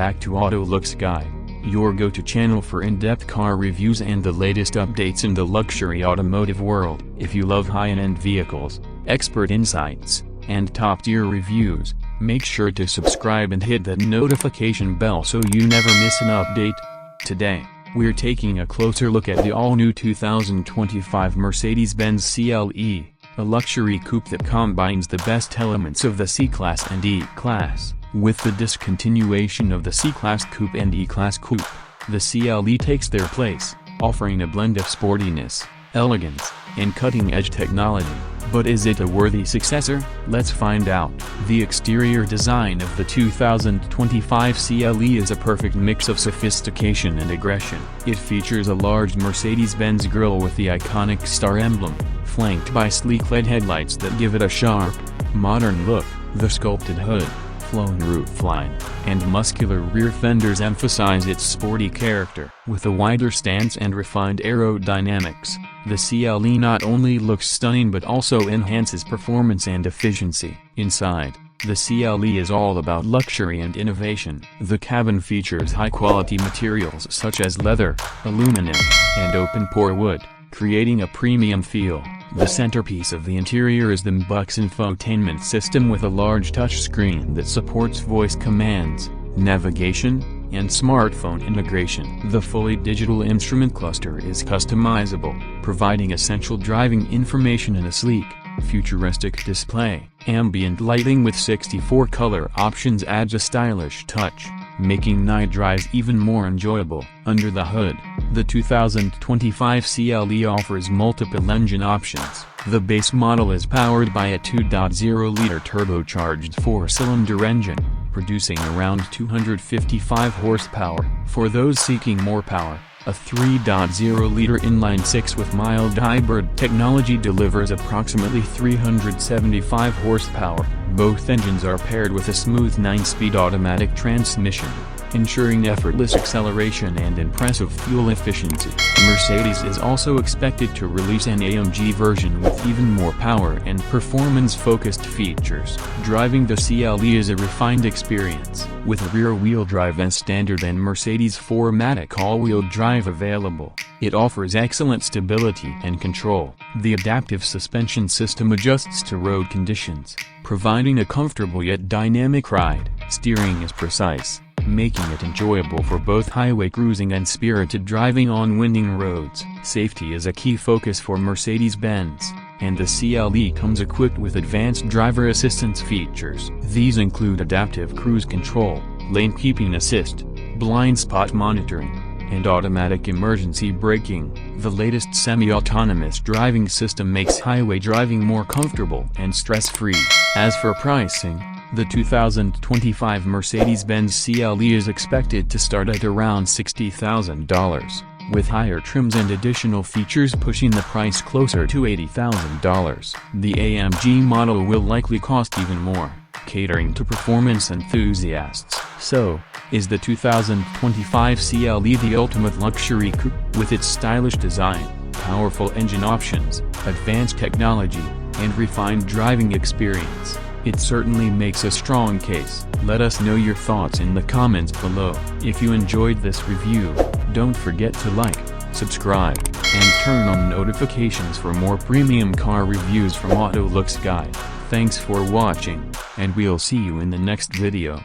back to AutoLuxe Guide, your go-to channel for in-depth car reviews and the latest updates in the luxury automotive world. If you love high-end vehicles, expert insights, and top-tier reviews, make sure to subscribe and hit that notification bell so you never miss an update. Today, we're taking a closer look at the all-new 2025 Mercedes-Benz CLE, a luxury coupe that combines the best elements of the C-Class and E-Class. With the discontinuation of the C-Class Coupe and E-Class Coupe, the CLE takes their place, offering a blend of sportiness, elegance, and cutting-edge technology. But is it a worthy successor? Let's find out. The exterior design of the 2025 CLE is a perfect mix of sophistication and aggression. It features a large Mercedes-Benz grille with the iconic star emblem, flanked by sleek LED headlights that give it a sharp, modern look. The sculpted hood, flown roofline, and muscular rear fenders emphasize its sporty character. With a wider stance and refined aerodynamics, the CLE not only looks stunning but also enhances performance and efficiency. Inside, the CLE is all about luxury and innovation. The cabin features high-quality materials such as leather, aluminum, and open-pore wood, creating a premium feel. The centerpiece of the interior is the MBUX infotainment system with a large touchscreen that supports voice commands, navigation, and smartphone integration. The fully digital instrument cluster is customizable, providing essential driving information in a sleek, futuristic display. Ambient lighting with 64 color options adds a stylish touch, making night drives even more enjoyable. Under the hood, the 2025 CLE offers multiple engine options. The base model is powered by a 2.0-liter turbocharged 4-cylinder engine, producing around 255 horsepower. For those seeking more power, a 3.0-liter inline-six with mild hybrid technology delivers approximately 375 horsepower. Both engines are paired with a smooth 9-speed automatic transmission, ensuring effortless acceleration and impressive fuel efficiency. Mercedes is also expected to release an AMG version with even more power and performance-focused features. Driving the CLE is a refined experience, with rear-wheel drive as standard and Mercedes 4MATIC all-wheel drive available. It offers excellent stability and control. The adaptive suspension system adjusts to road conditions, providing a comfortable yet dynamic ride. Steering is precise, making it enjoyable for both highway cruising and spirited driving on winding roads. Safety is a key focus for Mercedes-Benz, and the CLE comes equipped with advanced driver assistance features. These include adaptive cruise control, lane keeping assist, blind spot monitoring, and automatic emergency braking. The latest semi-autonomous driving system makes highway driving more comfortable and stress-free. As for pricing, the 2025 Mercedes-Benz CLE is expected to start at around $60,000, with higher trims and additional features pushing the price closer to $80,000. The AMG model will likely cost even more, catering to performance enthusiasts. So, is the 2025 CLE the ultimate luxury coupe? With its stylish design, powerful engine options, advanced technology, and refined driving experience, it certainly makes a strong case. Let us know your thoughts in the comments below. If you enjoyed this review, don't forget to like, subscribe, and turn on notifications for more premium car reviews from AutoLuxe Guide. Thanks for watching, and we'll see you in the next video.